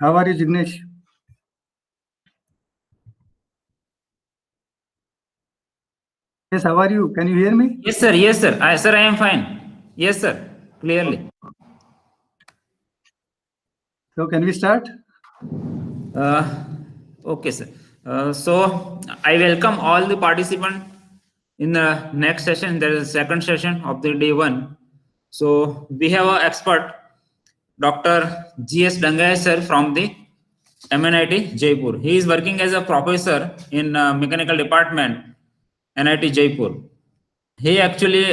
How are you, Jignesh? Yes, how are you? Can you hear me? Yes, sir. Yes, sir. Sir, I am fine. Yes, sir. Clearly. So, can we start? Okay, sir. So, I welcome all the participants in the next session. There is a second session of the day 1. So, we have an expert, Dr. G.S. Dangaya, sir, from the MNIT Jaipur. He is working as a professor in mechanical department, NIT Jaipur. He actually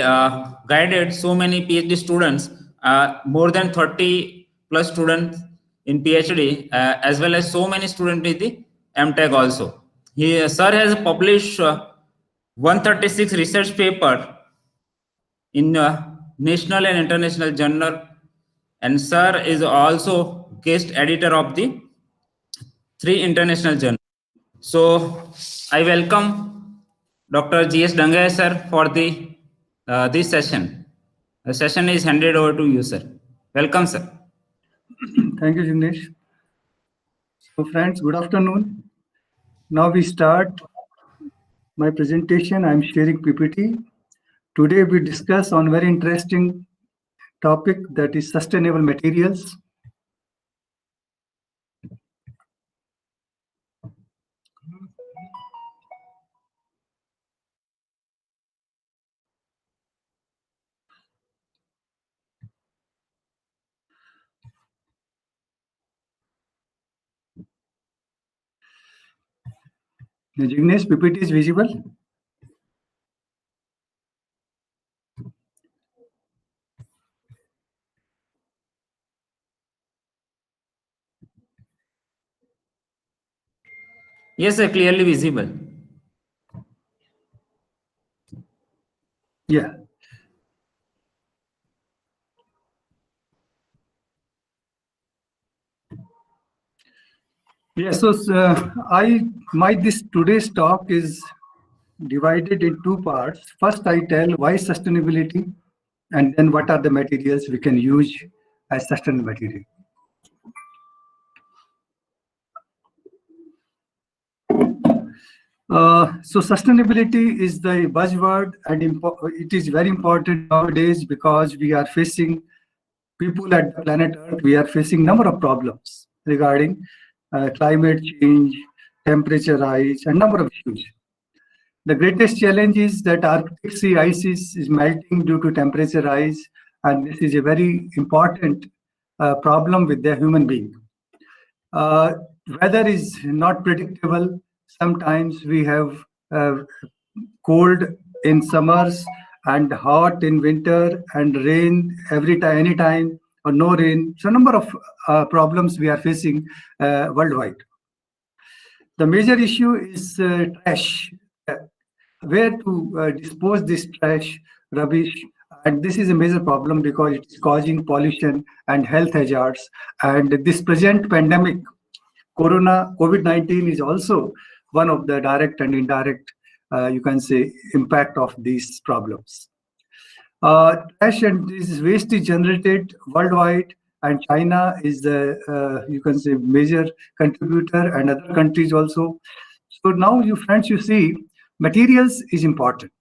guided so many PhD students, more than 30 plus students in PhD, as well as so many students in the MTech also. He, sir has published 136 research paper in national and international journal, and sir is also guest editor of the 3 international journals. So I welcome Dr. G.S. Dangaya, sir, for the this session. The session is handed over to you, sir. Welcome, sir. Thank you, Jignesh. So, friends, good afternoon. Now we start my presentation. I'm sharing PPT. Today we discuss on very interesting topic, that is sustainable materials. Jignesh, PPT is visible? Yes, sir, clearly visible. Yeah. Yes, so this today's talk is divided in 2 parts. First, I tell why sustainability, and then what are the materials we can use as sustainable material. So sustainability is the buzzword, and it is very important nowadays because we are facing, people at the planet Earth, we are facing number of problems regarding climate change, temperature rise, and number of issues. The greatest challenge is that Arctic sea ice is melting due to temperature rise, and this is a very important problem with the human being. Weather is not predictable. Sometimes we have cold in summers and hot in winter and rain every time, anytime, or no rain. So, a number of problems we are facing worldwide. The major issue is trash. Where to dispose this trash, rubbish, and this is a major problem because it is causing pollution and health hazards. And this present pandemic, COVID-19, is also one of the direct and indirect, you can say, impact of these problems. Trash and this waste is generated worldwide, and China is the, you can say, major contributor, and other countries also. So now, you friends, you see, materials is important.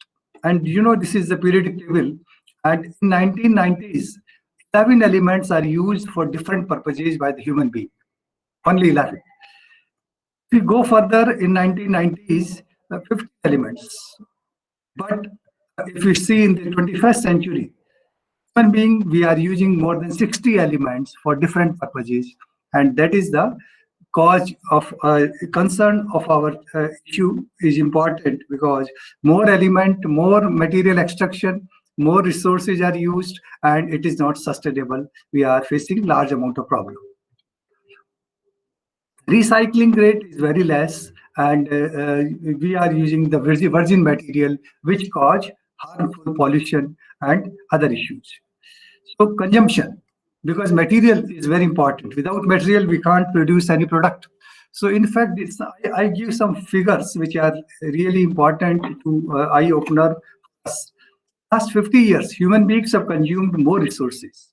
And you know, this is the periodic table. And in 1990s, 11 elements are used for different purposes by the human being. Only 11. If we go further, in 1990s, 50 elements. But if we see in the 21st century, human being, we are using more than 60 elements for different purposes. And that is the cause of concern of our issue is important, because more element, more material extraction, more resources are used, and it is not sustainable. We are facing large amount of problem. Recycling rate is very less, and we are using the virgin material, which cause harmful pollution and other issues. So consumption, because material is very important. Without material, we can't produce any product. So in fact, I give some figures which are really important to eye opener. Last 50 years, human beings have consumed more resources,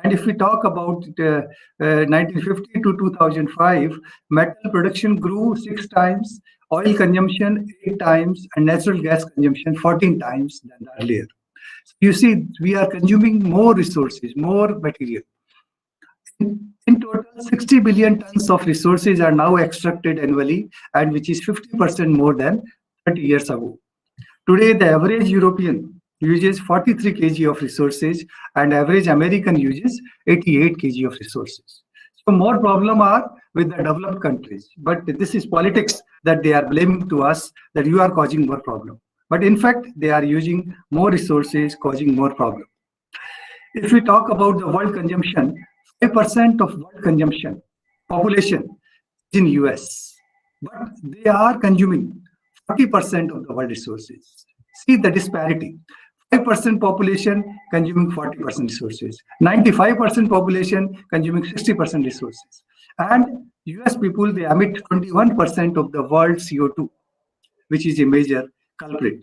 And if we talk about 1950 to 2005, metal production grew 6 times, oil consumption 8 times, and natural gas consumption 14 times than earlier. So you see, we are consuming more resources, more material. In total, 60 billion tons of resources are now extracted annually, and which is 50% more than 30 years ago. Today, the average European uses 43 kg of resources, and average American uses 88 kg of resources. So more problem are with the developed countries, but this is politics that they are blaming to us that you are causing more problem. But in fact, they are using more resources, causing more problem. If we talk about the world consumption, 5% of world consumption population is in US, but they are consuming 40% of the world resources. See the disparity. 5% population consuming 40% resources, 95% population consuming 60% resources. And US people, they emit 21% of the world CO2, which is a major culprit.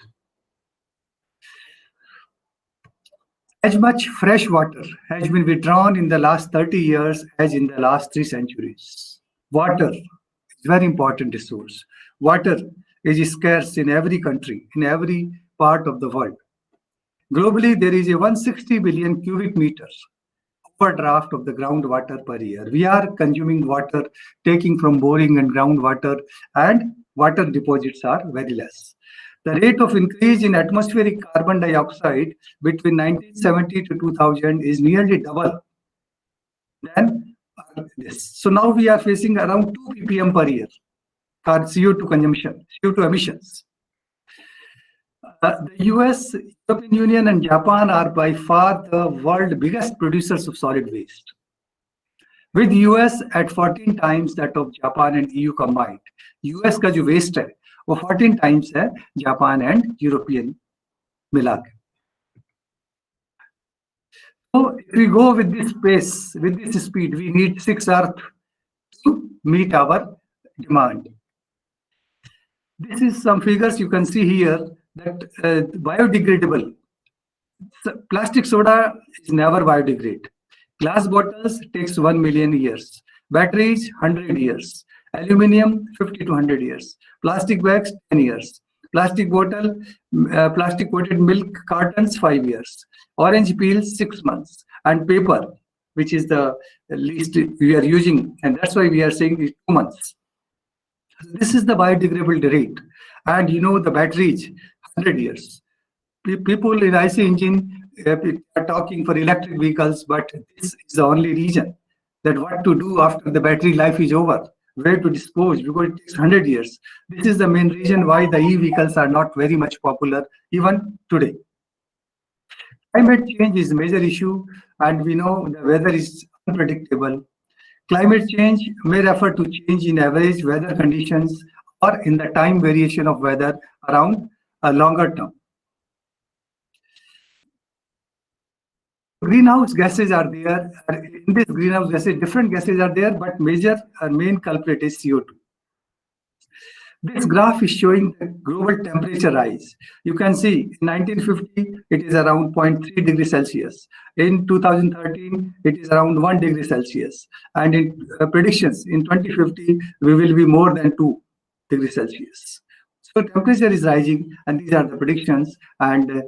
As much fresh water has been withdrawn in the last 30 years as in the last 3 centuries. Water is a very important resource. Water is scarce in every country, in every part of the world. Globally, there is a 160 billion cubic meters overdraft of the groundwater per year. We are consuming water, taking from boring and groundwater, and water deposits are very less. The rate of increase in atmospheric carbon dioxide between 1970 to 2000 is nearly double than this. So now we are facing around 2 ppm per year for CO2 consumption, CO2 emissions. The US, European Union, and Japan are by far the world's biggest producers of solid waste, with US at 14 times that of Japan and EU combined. US का जो waste है वो 14 times है Japan and European मिला के. So if we go with this pace, with this speed, we need 6 Earth to meet our demand. This is some figures you can see here that biodegradable. Plastic soda is never biodegrade. Glass bottles takes 1 million years. Batteries 100 years. Aluminium 50 to 100 years. Plastic bags 10 years. Plastic bottle, plastic coated milk cartons 5 years. Orange peels 6 months. And paper, which is the least we are using, and that's why we are saying is 2 months. This is the biodegradable rate. And you know the batteries 100 years. People in IC engine are talking for electric vehicles, but this is the only reason that what to do after the battery life is over, where to dispose, because it takes 100 years. This is the main reason why the e-vehicles are not very much popular even today. Climate change is a major issue, and we know the weather is unpredictable. Climate change may refer to change in average weather conditions or in the time variation of weather around a longer term. Greenhouse gases are there. In this greenhouse gases, different gases are there, but main culprit is CO2. This graph is showing the global temperature rise. You can see in 1950, it is around 0.3 degrees Celsius. In 2013, it is around 1 degree Celsius. And in predictions, in 2050, we will be more than 2 degrees Celsius. So temperature is rising, and these are the predictions. And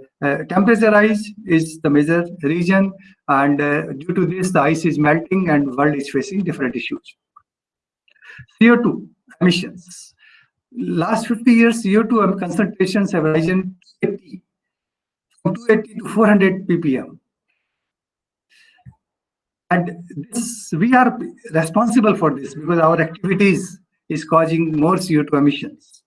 temperature rise is the major reason. And due to this, the ice is melting and the world is facing different issues. CO2 emissions. Last 50 years, CO2 concentrations have risen from 280 to 400 ppm. And this, we are responsible for this because our activities is causing more CO2 emissions.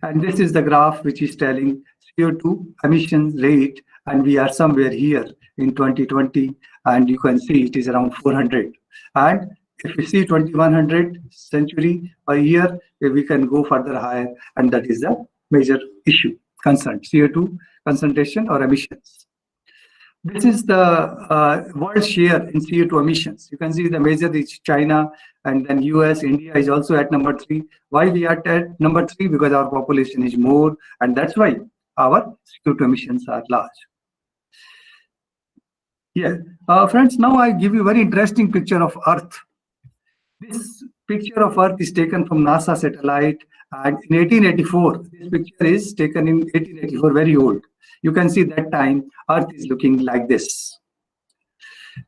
And this is the graph which is telling CO2 emissions rate, and we are somewhere here in 2020, and you can see it is around 400. And if we see 2100 century per year, we can go further higher, and that is the major issue, concern, CO2 concentration or emissions. This is the world share in CO2 emissions. You can see the major is China, and then US, India is also at number 3. Why we are at number 3? Because our population is more, and that's why our CO2 emissions are large. Yeah, friends, now I give you a very interesting picture of Earth. This picture of Earth is taken from NASA satellite, and in 1884, this picture is taken in 1884, very old. You can see that time Earth is looking like this.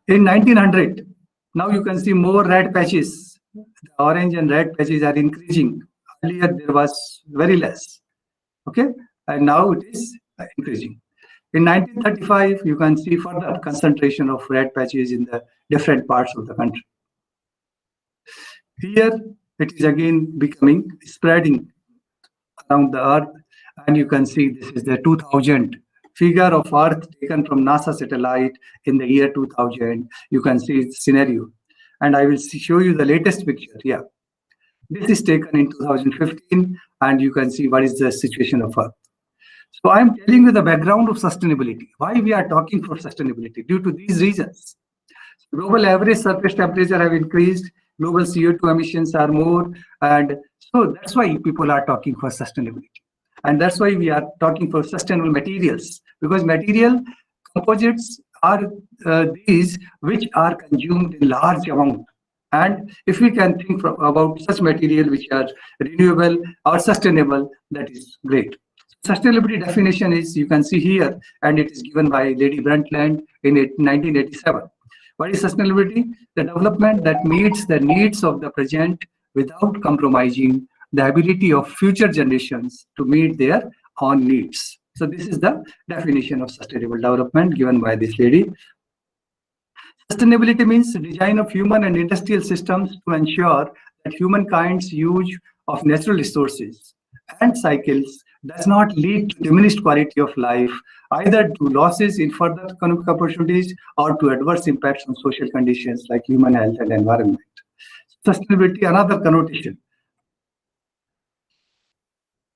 In 1900, now you can see more red patches. The orange and red patches are increasing. Earlier there was very less. Okay, and now it is increasing. In 1935, you can see further concentration of red patches in the different parts of the country. Here, it is again becoming, spreading around the Earth, and you can see this is the 2000 figure of Earth taken from NASA satellite in the year 2000. You can see its scenario, and I will show you the latest picture. Yeah, this is taken in 2015, and you can see what is the situation of Earth. So I'm telling you the background of sustainability. Why we are talking for sustainability? Due to these reasons. Global average surface temperature have increased, global CO2 emissions are more, and so that's why people are talking for sustainability. And that's why we are talking for sustainable materials, because material composites are these which are consumed in large amount. And if we can think about such material which are renewable or sustainable, that is great. Sustainability definition is, you can see here, and it is given by Lady Brundtland in 1987. What is sustainability? The development that meets the needs of the present without compromising the ability of future generations to meet their own needs. So this is the definition of sustainable development given by this lady. Sustainability means design of human and industrial systems to ensure that humankind's use of natural resources and cycles does not lead to diminished quality of life, either to losses in further economic opportunities or to adverse impacts on social conditions like human health and environment. Sustainability, another connotation.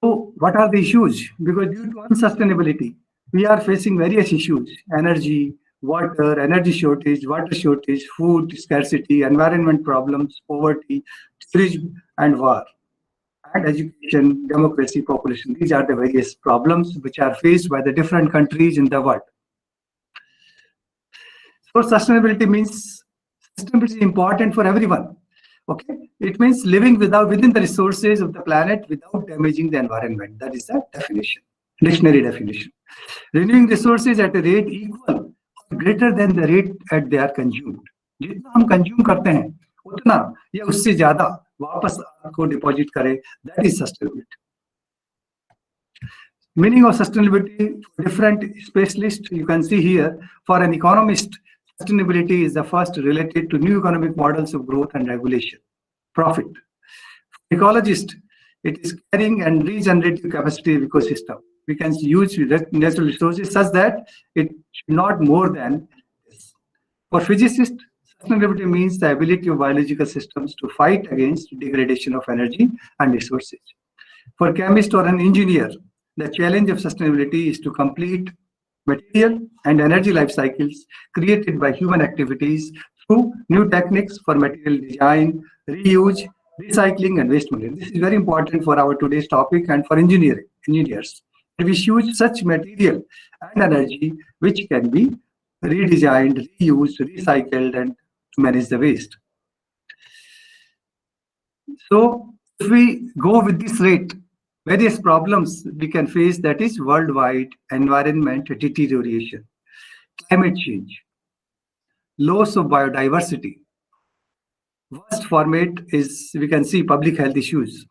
So what are the issues? Because due to unsustainability, we are facing various issues: energy, water, energy shortage, water shortage, food scarcity, environment problems, poverty, tourism, and war. And education, democracy, population. These are the various problems which are faced by the different countries in the world. So sustainability means sustainability is important for everyone. Okay, it means living within the resources of the planet without damaging the environment. That is the definition, dictionary definition. Renewing resources at a rate equal or greater than the rate at they are consumed. जितना हम consume करते हैं उतना या उससे ज्यादा वापस आपको डिपॉजिट करे, that is sustainability. Meaning of sustainability for different specialists, you can see here. For an economist, sustainability is the first related to new economic models of growth and regulation, profit. For ecologist, it is carrying and regenerative capacity of ecosystem. We can use natural resources such that it should not more than this. For physicist, sustainability means the ability of biological systems to fight against degradation of energy and resources. For chemist or an engineer, the challenge of sustainability is to complete material and energy life cycles created by human activities through new techniques for material design, reuse, recycling, and waste management. This is very important for our today's topic and for engineers. We use such material and energy which can be redesigned, reused, recycled, and to manage the waste. So if we go with this rate, various problems we can face, that is worldwide environment deterioration, climate change, loss of biodiversity. Worst format is, we can see, public health issues.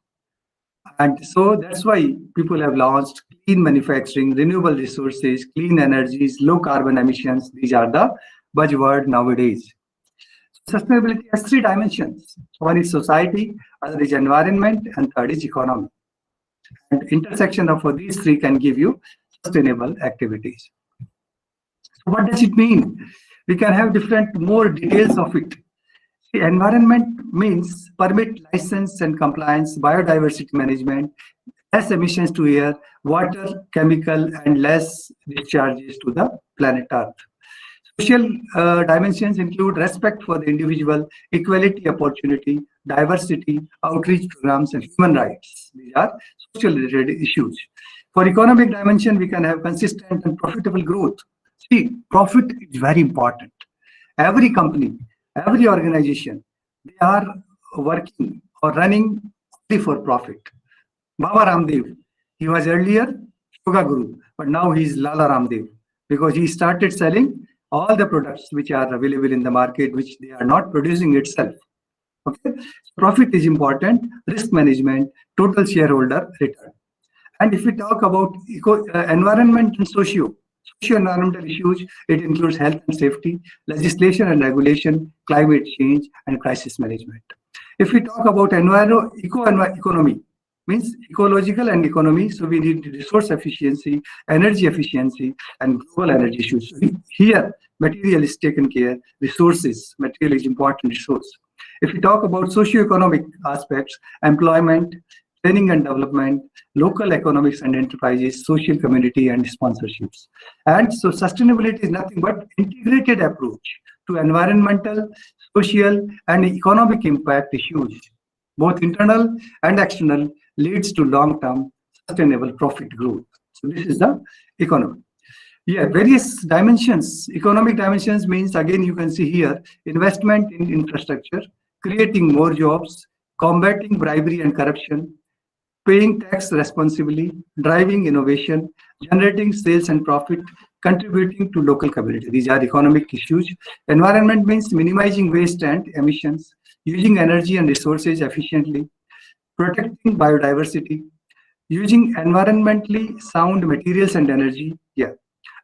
And so that's why people have launched clean manufacturing, renewable resources, clean energies, low carbon emissions. These are the buzzword nowadays. Sustainability has three dimensions. One is society, other is environment, and third is economy. And intersection of these three can give you sustainable activities. So what does it mean? We can have different more details of it. The environment means permit, license, and compliance, biodiversity management, less emissions to air, water, chemical, and less discharges to the planet Earth. Social dimensions include respect for the individual, equality, opportunity, diversity, outreach programs, and human rights. These are social related issues. For economic dimension, we can have consistent and profitable growth, See, profit is very important. Every company, every organization, they are working or running only for profit. Baba Ramdev, he was earlier Yoga Guru, but now he is Lala Ramdev because he started selling all the products which are available in the market, which they are not producing itself. Okay, profit is important, risk management, total shareholder return. And if we talk about environment and socio-environmental issues, it includes health and safety, legislation and regulation, climate change, and crisis management. If we talk about economy, means ecological and economy, so we need resource efficiency, energy efficiency, and global energy issues. So here, material is taken care, resources, material is important resource. If we talk about socio-economic aspects, employment, training and development, local economics and enterprises, social community and sponsorships. And so sustainability is nothing but integrated approach to environmental, social and economic impact issues, both internal and external, leads to long-term sustainable profit growth. So this is the economy. Yeah, various dimensions. Economic dimensions means, again, you can see here, investment in infrastructure, creating more jobs, combating bribery and corruption, paying tax responsibly, driving innovation, generating sales and profit, contributing to local community. These are economic issues. Environment means minimizing waste and emissions, using energy and resources efficiently, protecting biodiversity, using environmentally sound materials and energy, yeah,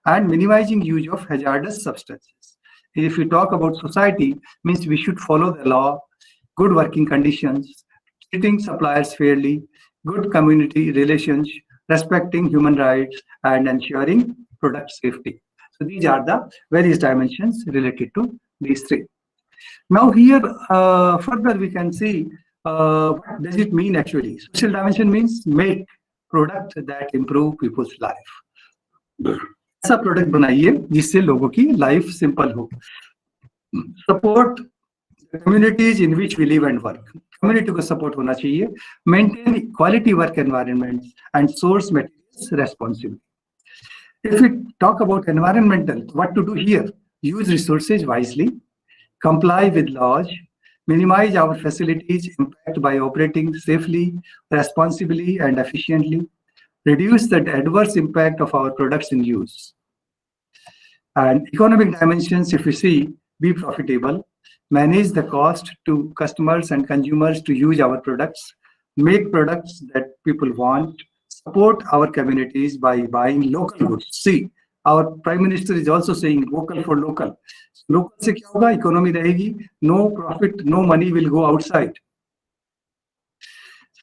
and minimizing use of hazardous substances. If we talk about society, means we should follow the law, good working conditions, treating suppliers fairly, good community relations, respecting human rights, and ensuring product safety. So these are the various dimensions related to these three. Now here, further we can see what does it mean actually. Social dimension means make product that improve people's life. ऐसा product बनाइए जिससे लोगों की life simple हो. Support communities in which we live and work. Community को support होना चाहिए. Maintain quality work environments and source materials responsibly. If we talk about environmental, what to do here? Use resources wisely, comply with laws, minimize our facilities impact by operating safely, responsibly, and efficiently, reduce the adverse impact of our products in use. And economic dimensions, if we see, be profitable, manage the cost to customers and consumers to use our products, make products that people want, support our communities by buying local goods. See, our Prime Minister is also saying vocal for local. Local से क्या होगा? Economy रहेगी, no profit, no money will go outside.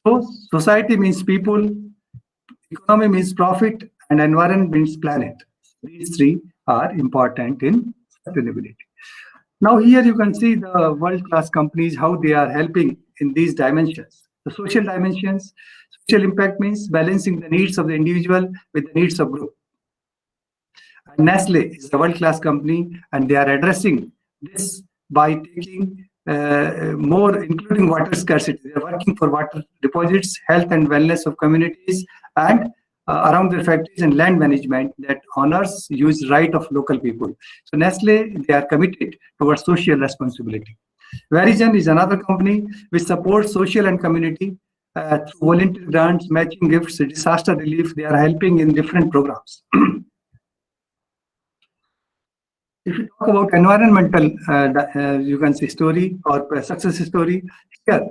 So society means people, economy means profit, and environment means planet. These three are important in sustainability. Now here you can see the world-class companies, how they are helping in these dimensions. The social dimensions, social impact means balancing the needs of the individual with the needs of group. And Nestle is a world-class company, and they are addressing this by taking more, including water scarcity. They are working for water deposits, health and wellness of communities, and around their factories and land management that honors use right of local people. So Nestle, they are committed towards social responsibility. Verizon is another company which supports social and community through volunteer grants, matching gifts, disaster relief. They are helping in different programs. If you talk about environmental, you can say story or success story, here,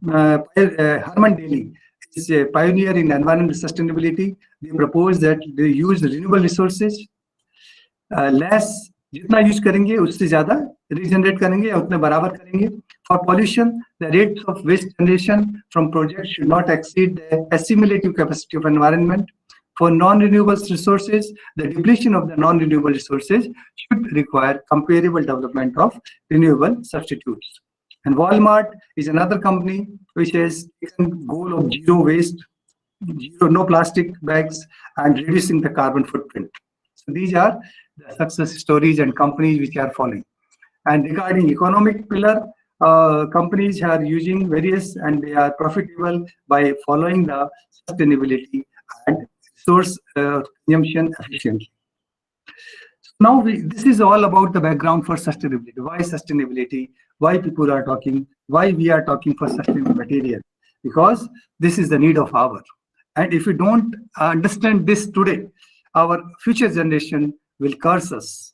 Harman Daly is a pioneer in environmental sustainability. They propose that they use renewable resources, less, जितना use करेंगे उससे ज्यादा regenerate करेंगे या उतने बराबर करेंगे. For pollution, the rates of waste generation from projects should not exceed the assimilative capacity of environment. For non-renewable resources, the depletion of the non-renewable resources should require comparable development of renewable substitutes. And Walmart is another company which has taken goal of zero waste, no plastic bags, and reducing the carbon footprint. So these are the success stories and companies which are following. And regarding economic pillar, companies are using various and they are profitable by following the sustainability and source consumption efficiently. Now this is all about the background for sustainability. Why sustainability? Why people are talking? Why we are talking for sustainable material? Because this is the need of hour. And if we don't understand this today, our future generation will curse us.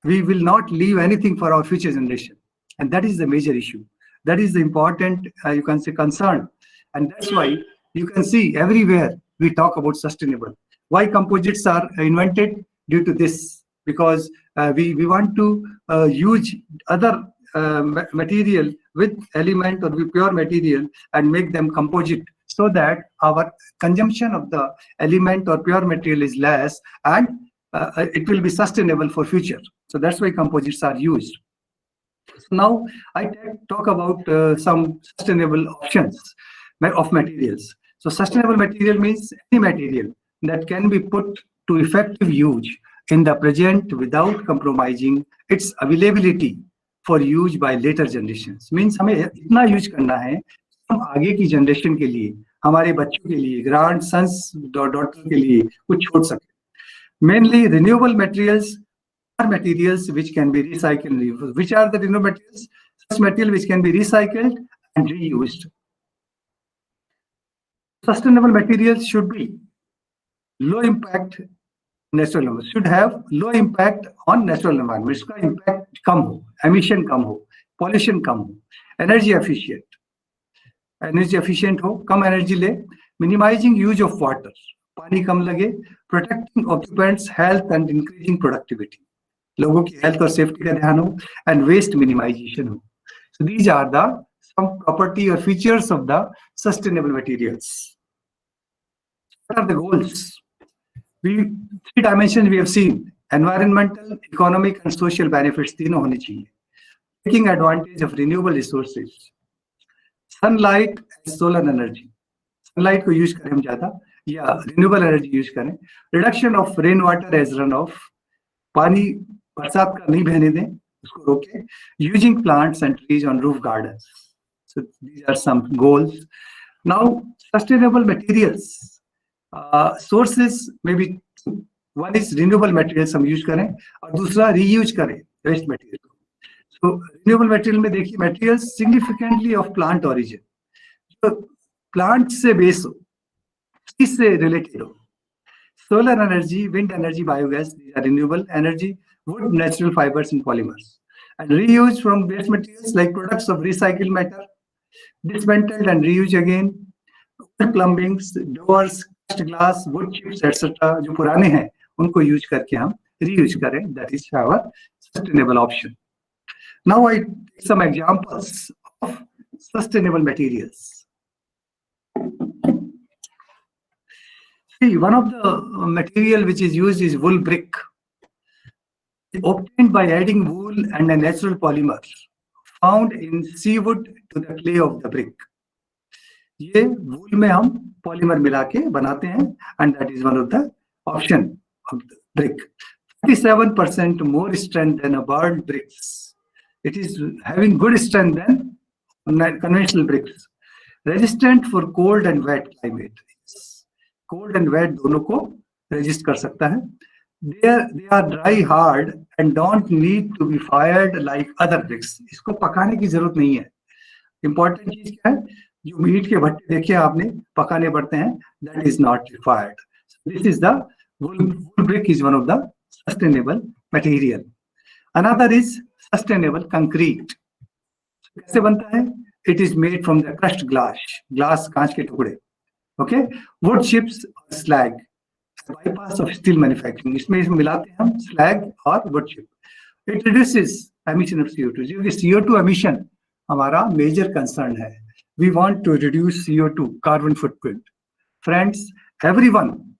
We will not leave anything for our future generation. And that is the major issue. That is the important, you can say, concern. And that's why you can see everywhere we talk about sustainable. Why composites are invented? Due to this, because we want to use other material with element or with pure material and make them composite, so that our consumption of the element or pure material is less, and it will be sustainable for future. So that's why composites are used. So now I talk about some sustainable options of materials. So sustainable material means any material that can be put to effective use in the present without compromising its availability for use by later generations. Means हमें इतना use करना है हम आगे की generation के लिए, हमारे बच्चों के लिए, ग्रैंड सन्स डॉटर के लिए कुछ छोड़ सके. Mainly renewable materials are materials which can be recycled and reused. Which are the renewable materials? Such material which can be recycled and reused. Sustainable materials should be low impact natural environment, should have low impact on natural environment. इसका impact कम हो, emission कम हो, pollution कम हो, energy efficient हो, कम energy ले, minimizing use of water, पानी कम लगे, protecting occupants' health and increasing productivity. लोगों की health और safety का ध्यान हो, and waste minimization हो. So these are the some property or features of the sustainable materials. What are the goals? Three dimensions we have seen: environmental, economic, and social benefits. तीनों होने चाहिए. Taking advantage of renewable resources, sunlight and solar energy. Sunlight को use करें हम ज़्यादा, या renewable energy use करें. Reduction of rainwater as runoff. पानी बरसात का नहीं बहने दें, उसको रोकें. Using plants and trees on roof gardens. So these are some goals. Now sustainable materials. Sources maybe one is renewable materials हम use करें और दूसरा reuse करें waste material. So renewable material में देखिए materials significantly of plant origin. So plant से base हो, इससे related हो. Solar energy, wind energy, biogas, these are renewable energy, wood, natural fibers and polymers. And reuse from waste materials like products of recycled matter, dismantled and reused again, plumbings, doors, glass, wood chips, etc. जो पुराने हैं उनको use करके हम reuse करें. That is our sustainable option. Now I take some examples of sustainable materials. See, one of the material which is used is wool brick, obtained by adding wool and a natural polymer found in seawood to the clay of the brick. ये wool में हम polymer मिला के बनाते हैं, and that is one of the option of the brick. 37% more strength than a burnt bricks. It is having good strength than conventional bricks. Resistant for cold and wet climate. Cold and wet दोनों को resist कर सकता है. They are dry hard and don't need to be fired like other bricks. इसको पकाने की जरूरत नहीं है. Important चीज क्या है? जो मीट के भट्टे देखे आपने पकाने पड़ते हैं, that is not required. So this is the wool brick is one of the sustainable material. Another is sustainable concrete. कैसे बनता है? It is made from the crushed glass. Glass कांच के टुकड़े. Okay, wood chips or slag. Bypass of steel manufacturing. इसमें मिलाते हैं हम slag और wood chip. It reduces emission of CO2. क्योंकि CO2 emission हमारा major concern है. We want to reduce CO2 carbon footprint. Friends, everyone,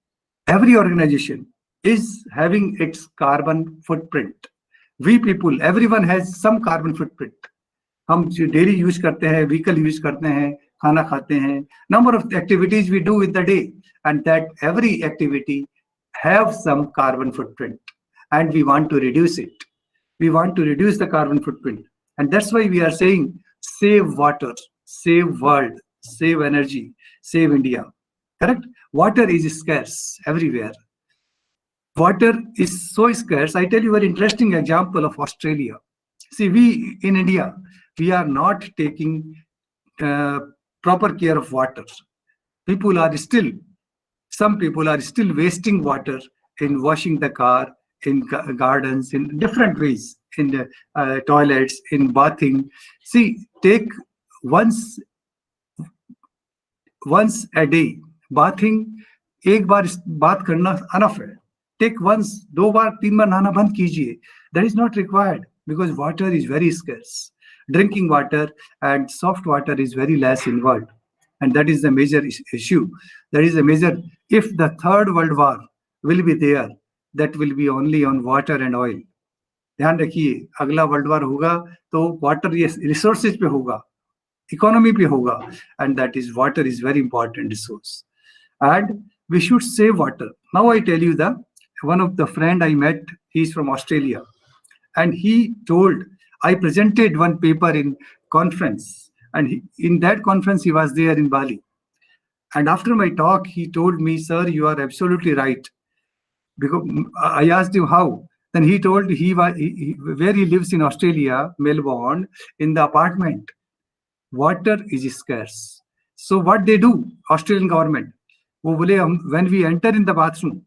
every organization is having its carbon footprint. We people, everyone has some carbon footprint. हम daily use करते हैं, vehicle use करते हैं, खाना खाते हैं, number of activities we do with the day, and that every activity have some carbon footprint, and we want to reduce it. We want to reduce the carbon footprint, and that's why we are saying save water, save world, save energy, save India. Correct? Water is scarce everywhere. water is so scarce. I tell you a very interesting example of Australia. See, we in India, we are not taking proper care of water. Some people are still wasting water in washing the car, in gardens, in different ways, in the toilets, in bathing. See, take once a day bathing, एक बार बात करना enough है. Take once, 2 बार 3 बार नहाना बंद कीजिए. That is not required because water is very scarce. Drinking water and soft water is very less in world, and that is the major issue. That is the major. If the third world war will be there, that will be only on water and oil. ध्यान रखिए, अगला world war होगा तो water resources पे होगा, economy पे होगा, and that is water is very important resource, and we should save water. Now I tell you, one of the friend I met, he's from Australia, and he told, I presented one paper in conference, and in that conference he was there in Bali, and after my talk he told me, sir, you are absolutely right. Because I asked him how. Then he told where he lives in Australia, Melbourne, in the apartment, water is scarce. So what they do, Australian government, वो बोले when we enter in the bathroom,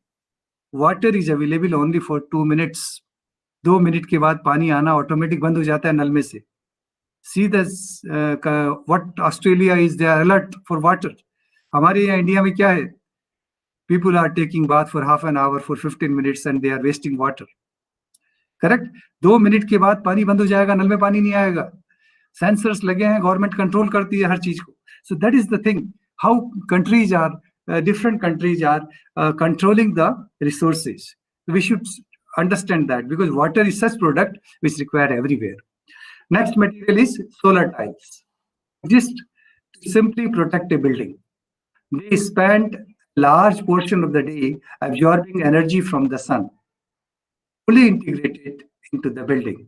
water is available only for 2 minutes. 2 minute के बाद पानी आना automatic बंद हो जाता है नल में से. See this, what Australia is, they are alert for water. हमारे यहाँ इंडिया में क्या है? People are taking bath for half an hour, for 15 minutes, and they are wasting water. Correct? 2 minute के बाद पानी बंद हो जाएगा, नल में पानी नहीं आएगा. Sensors लगे हैं, गवर्नमेंट कंट्रोल करती है हर चीज को. So that is the thing. How countries are, different countries are controlling the resources. We should understand that because water is such product which require everywhere. Next material is solar tiles. Just to simply protect a building. They spend large portion of the day absorbing energy from the sun, fully integrated into the building,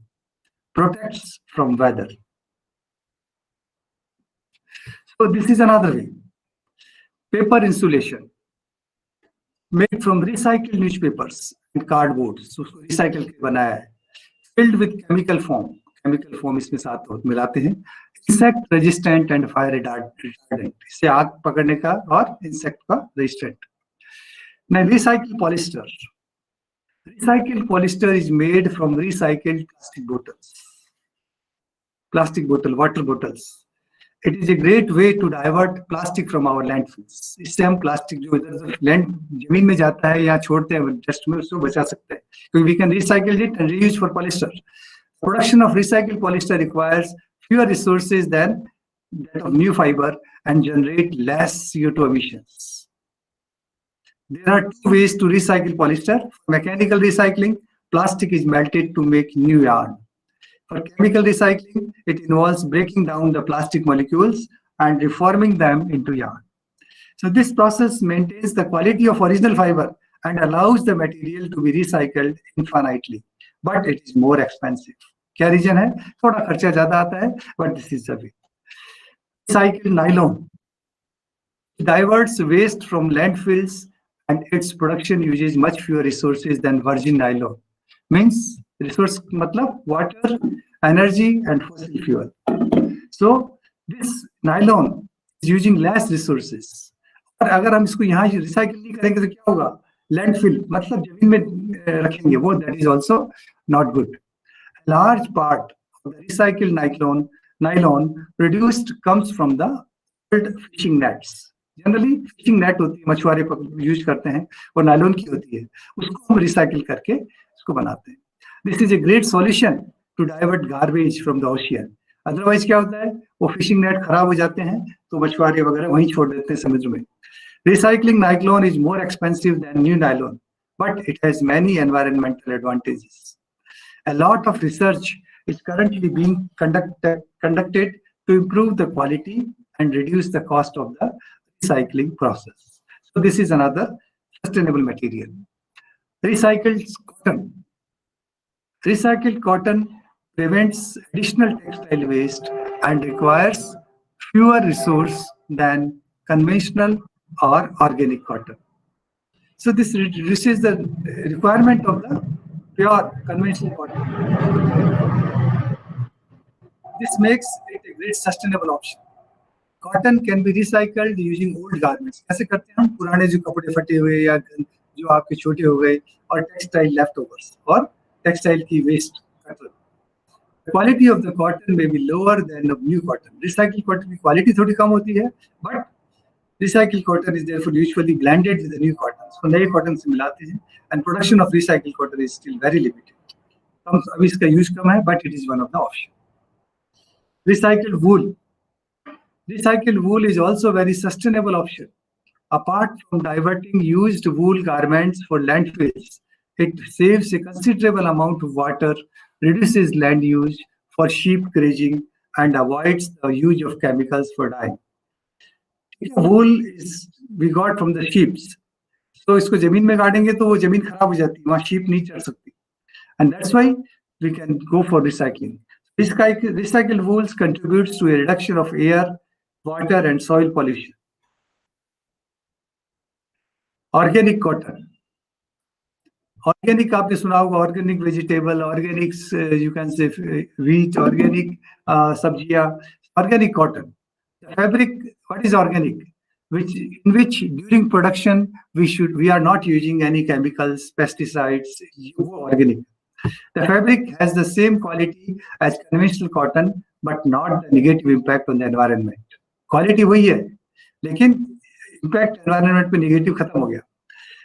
protects from weather. So this is another way. Paper insulation, made from recycled newspapers and cardboard. So recycle के बनाया है, filled with chemical foam. Chemical foam इसमें साथ मिलाते हैं. Insect resistant and fire retardant. इससे आग पकड़ने का और insect का resistant. Now recycled polyester. Recycled polyester is made from recycled plastic bottles. Plastic bottle, water bottles. It is a great way to divert plastic from our landfills. इससे हम plastic जो इधर लैंड जमीन में जाता है या छोड़ते हैं डस्ट में, उसको बचा सकते हैं. So we can recycle it and reuse for polyester. Production of recycled polyester requires fewer resources than that of new fiber and generate less CO2 emissions. There are 2 ways to recycle polyester. For mechanical recycling, plastic is melted to make new yarn. For chemical recycling, it involves breaking down the plastic molecules and reforming them into yarn. So this process maintains the quality of original fiber and allows the material to be recycled infinitely, but it is more expensive. क्या reason है? थोड़ा खर्चा ज्यादा आता है, but this is the way. Recycled nylon diverts waste from landfills and its production uses much fewer resources than virgin nylon. Means resource मतलब water, energy and fossil fuel. So this nylon is using less resources. और अगर हम इसको यहाँ recycle नहीं करेंगे तो क्या होगा? लैंडफिल मतलब जमीन में रखेंगे वो, that is also not good. A large part of the recycled nylon produced comes from the old fishing nets. Generally fishing net होती है, मछुआरे यूज करते हैं, वो नायलॉन की होती है, उसको हम रिसाइकिल करके इसको बनाते हैं. This is a great solution to divert garbage from the ocean. Otherwise क्या होता है, वो फिशिंग नेट खराब हो जाते हैं तो मछुआरे वगैरह वहीं छोड़ देते हैं समुद्र में. Recycling nylon is more expensive than new nylon, but it has many environmental advantages. A lot of research is currently being conducted to improve the quality and reduce the cost of the recycling process. So this is another sustainable material. Recycled cotton. Recycled cotton prevents additional textile waste and requires fewer resources than conventional or organic cotton. So this reduces the requirement of the pure conventional cotton. This makes it a great sustainable option. Cotton can be recycled using old garments. कैसे करते हैं हम? पुराने जो कपड़े फटे हुए या जो आपके छोटे हो गए और टेक्सटाइल लेफ्टओवर्स और टेक्सटाइल की waste. The quality of the cotton may be lower than of new cotton. Recycled cotton की क्वालिटी थोड़ी कम होती है, but recycled cotton is therefore usually blended with the new cotton. So नए cotton से मिलाते हैं, and production of recycled cotton is still very limited. अभी इसका यूज कम है, but it is one of the options. Recycled wool. Recycled wool is also a very sustainable option. Apart from diverting used wool garments for landfills, it saves a considerable amount of water, reduces land use for sheep grazing, and avoids the use of chemicals for dyeing. Wool is we got from the sheep. So इसको जमीन में गाड़ेंगे तो वो जमीन खराब हो जाती है, वहाँ sheep नहीं चढ़ सकती. And that's why we can go for recycling. Recycled wools contributes to a reduction of air, water, and soil pollution. Organic cotton. Organic आपने सुना होगा, organic vegetable, organic you can say wheat, organic सब्जियां, organic cotton. The fabric, what is organic? In which during production we are not using any chemicals, pesticides. Organic. The fabric has the same quality as conventional cotton, but not the negative impact on the environment. Quality वही है, लेकिन impact environment पे negative खत्म हो गया.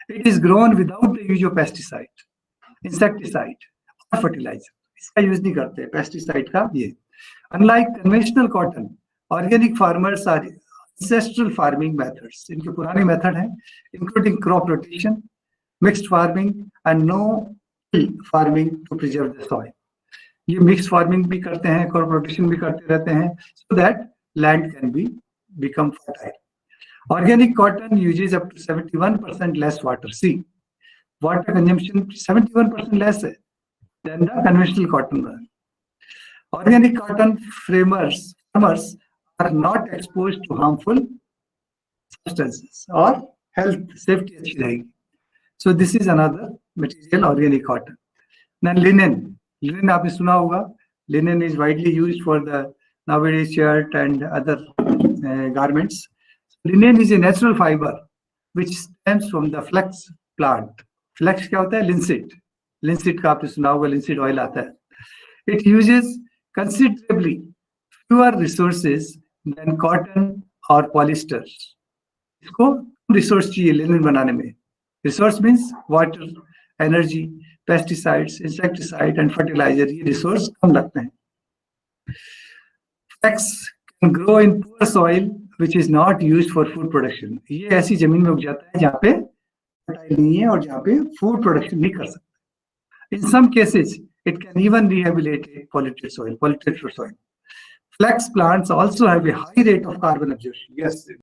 It is grown without the use of pesticide, insecticide, or fertilizer. इसका use नहीं करते pesticide का ये. Unlike conventional cotton, organic farmers are ancestral farming methods. इनके पुराने method हैं, including crop rotation, mixed farming, and no-till farming to preserve the soil. ये mixed farming भी करते हैं, crop rotation भी करते रहते हैं, so that land can become fertile. Organic cotton uses up to 71% less water. See, water consumption 71% less than the conventional cotton. Organic cotton farmers are not exposed to harmful substances or health safety अच्छी रहेगी. So this is another material, organic cotton. Then linen. Linen आपने सुना होगा. Linen is widely used for the nowadays shirt and other garments. Linen is a natural fiber which stems from the flax plant. Flax क्या होता है? Linseed. Linseed का आपने सुना होगा, linseed oil आता है. It uses considerably fewer resources than cotton or polyester. इसको resource चाहिए linen बनाने में. Resource means water, energy, pesticides, insecticide, and fertilizer. ये resource कम लगते हैं. Flax can grow in poor soil which is not used for food production. ये ऐसी जमीन में उग जाता है जहाँ पे fertile नहीं है और जहाँ पे food production नहीं कर सकते. In some cases, it can even rehabilitate polluted soil. Flax plants also have a high rate of carbon absorption. Yes,